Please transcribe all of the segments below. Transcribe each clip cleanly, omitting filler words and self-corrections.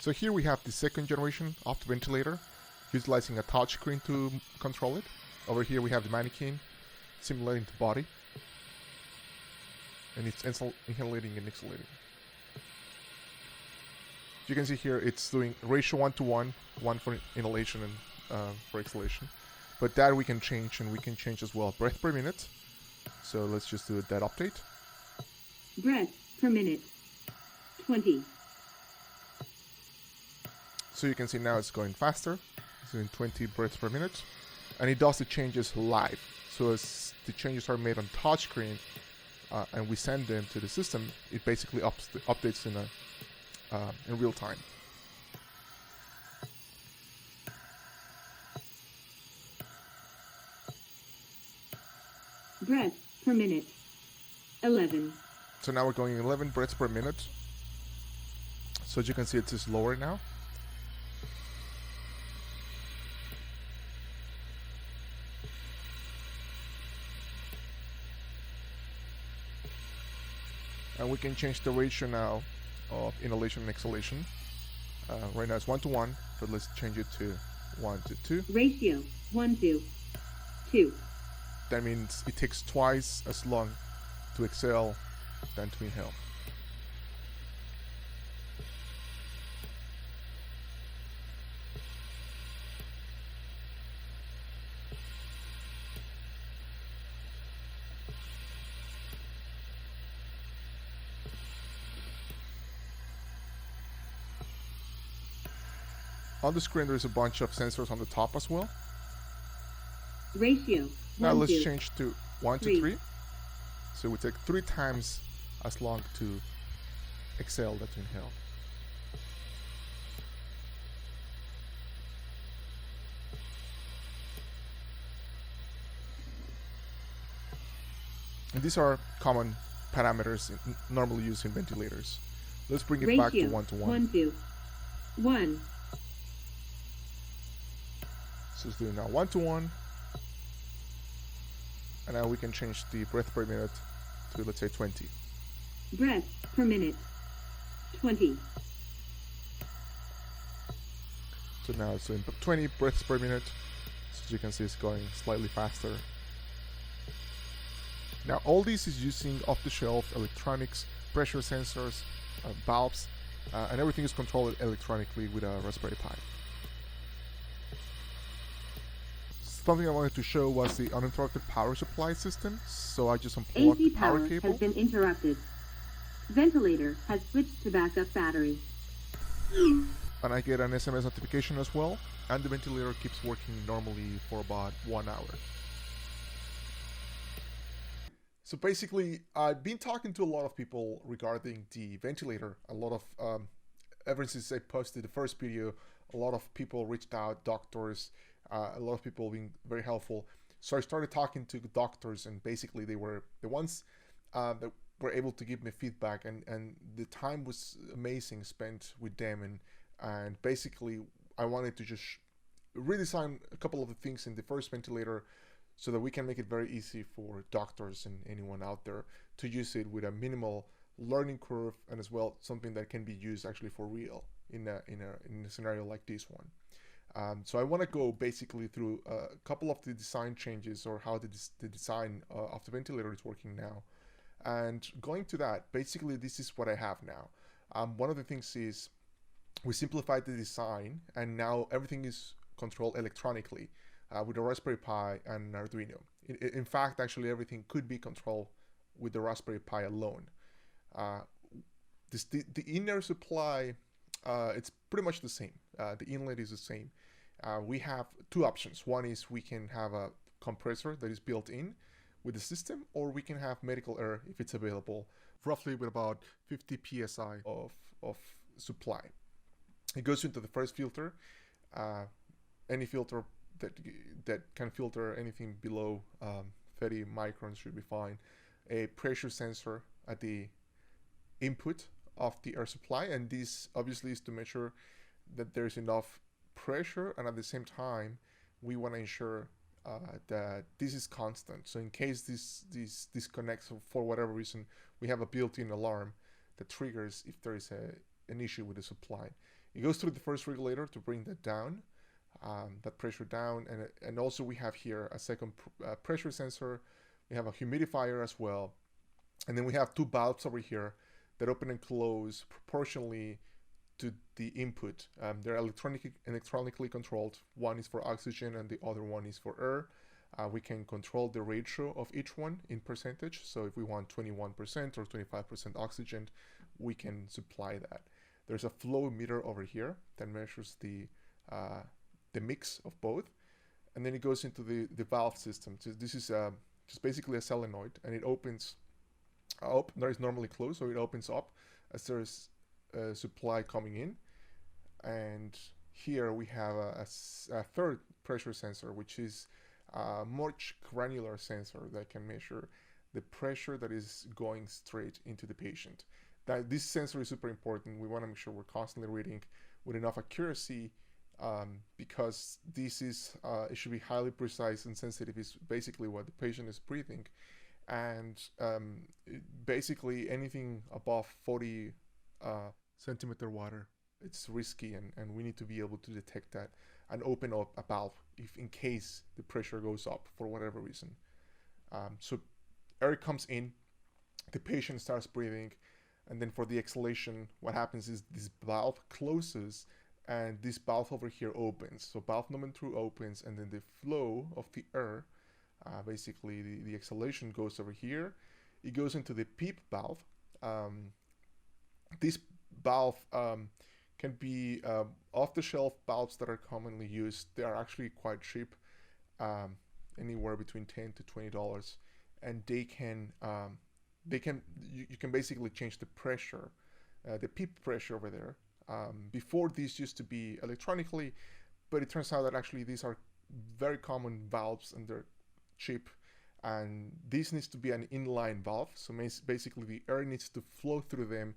So here we have the second generation of the ventilator, utilizing a touchscreen to control it. Over here we have the mannequin simulating the body, and it's inhalating and exhalating. You can see here it's doing ratio 1:1, one for inhalation and for exhalation. But that we can change, and we can change as well breath per minute. So let's just do that update. Breath per minute, 20. So you can see now it's going faster. It's doing 20 breaths per minute. And it does the changes live. So as the changes are made on touchscreen and we send them to the system, it basically updates in real time. Breath per minute, 11. So now we're going 11 breaths per minute. So as you can see, it is lower now. And we can change the ratio now of inhalation and exhalation. Right now it's 1:1, but let's change it to 1:2. Ratio 1:2. That means it takes twice as long to exhale than to inhale. On the screen there's a bunch of sensors on the top as well. Ratio Now 1:3. let's change to 1:3. So we take 3 times as long to exhale than to inhale. And these are common parameters normally used in ventilators. Let's bring it back to 1:1. 1:1. So it's doing now 1:1. And now we can change the breath per minute to, let's say, 20. Breath per minute, 20. So now it's doing 20 breaths per minute. So as you can see, it's going slightly faster. Now all this is using off-the-shelf electronics, pressure sensors, valves, and everything is controlled electronically with a Raspberry Pi. Something I wanted to show was the uninterrupted power supply system. So I just unplugged the AC power power cable. has been interrupted. Ventilator has switched to backup battery. And I get an SMS notification as well. And the ventilator keeps working normally for about 1 hour. So basically, I've been talking to a lot of people regarding the ventilator. A lot of, ever since I posted the first video, a lot of people reached out, doctors, a lot of people being very helpful. So I started talking to doctors, and basically they were the ones that were able to give me feedback, and the time was amazing spent with them. And basically I wanted to just redesign a couple of the things in the first ventilator so that we can make it very easy for doctors and anyone out there to use it with a minimal learning curve, and as well something that can be used actually for real in a scenario like this one. So I want to go basically through a couple of the design changes, or how the design of the ventilator is working now. And going to that, basically this is what I have now. One of the things is we simplified the design, and now everything is controlled electronically with the Raspberry Pi and Arduino. In fact, actually everything could be controlled with the Raspberry Pi alone. The inner supply, it's pretty much the same. The inlet is the same. We have 2 options. One is we can have a compressor that is built in with the system, or we can have medical air if it's available, roughly with about 50 psi of supply. It goes into the first filter. Any filter that can filter anything below 30 microns should be fine. A pressure sensor at the input of the air supply, and this obviously is to measure that there's enough pressure, and at the same time we want to ensure that this is constant. So in case this disconnects for whatever reason, we have a built-in alarm that triggers if there is an issue with the supply. It goes through the first regulator to bring that down, that pressure down, and also we have here a second pressure sensor. We have a humidifier as well, and then we have two valves over here that open and close proportionally to the input. They're electronically controlled. One is for oxygen and the other one is for air. We can control the ratio of each one in percentage. So if we want 21% or 25% oxygen, we can supply that. There's a flow meter over here that measures the mix of both. And then it goes into the valve system. So this is just basically a solenoid, and it opens up. There is normally closed, so it opens up as there's supply coming in. And here we have a third pressure sensor, which is a much granular sensor that can measure the pressure that is going straight into the patient. This sensor is super important. We want to make sure we're constantly reading with enough accuracy, because this is it should be highly precise and sensitive. Is basically what the patient is breathing, and basically anything above 40 centimeter water, it's risky, and we need to be able to detect that and open up a valve if in case the pressure goes up for whatever reason. So air comes in, the patient starts breathing, and then for the exhalation, what happens is this valve closes and this valve over here opens. So valve number 2 opens, and then the flow of the air, basically the exhalation, goes over here. It goes into the PEEP valve. This valve can be off-the-shelf valves that are commonly used. They are actually quite cheap, anywhere between $10 to $20, and you can basically change the pressure, the PEEP pressure over there. Before, these used to be electronically, but it turns out that actually these are very common valves and they're cheap, and this needs to be an inline valve. So basically the air needs to flow through them,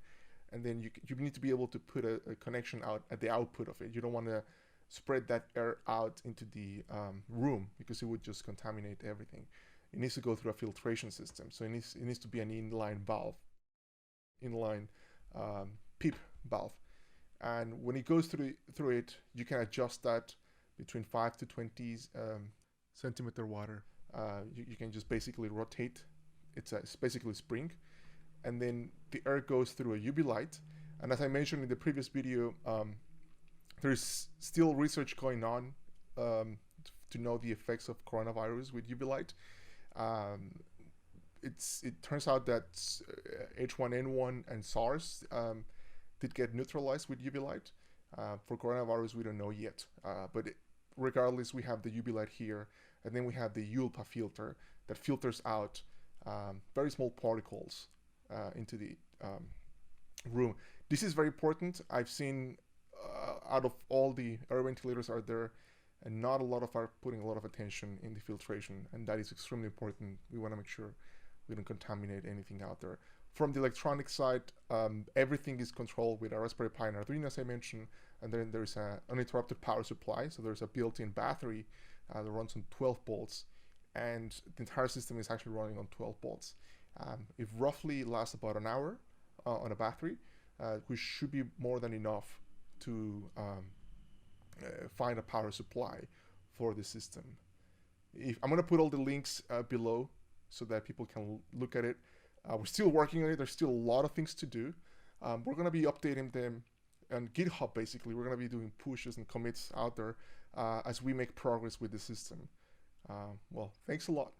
and then you need to be able to put a connection out at the output of it. You don't want to spread that air out into the room, because it would just contaminate everything. It needs to go through a filtration system, so it needs to be an inline valve, inline PEEP valve. And when it goes through it, you can adjust that between 5 to 20 centimeter water. You can just basically rotate. It's basically a spring, and then the air goes through a UV light. And as I mentioned in the previous video, there's still research going on to know the effects of coronavirus with UV light. It turns out that H1N1 and SARS did get neutralized with UV light. For coronavirus, we don't know yet. But regardless, we have the UV light here, and then we have the ULPA filter that filters out very small particles into the room. This is very important. I've seen out of all the air ventilators out there, and not a lot of are putting a lot of attention in the filtration, and that is extremely important. We want to make sure we don't contaminate anything out there. From the electronic side, everything is controlled with a Raspberry Pi and Arduino, as I mentioned, and then there's an uninterrupted power supply. So there's a built-in battery that runs on 12 volts, and the entire system is actually running on 12 volts. It roughly lasts about an hour on a battery, which should be more than enough to find a power supply for the system. I'm going to put all the links below so that people can look at it. We're still working on it. There's still a lot of things to do. We're going to be updating them on GitHub, basically. We're going to be doing pushes and commits out there as we make progress with the system. Well, thanks a lot.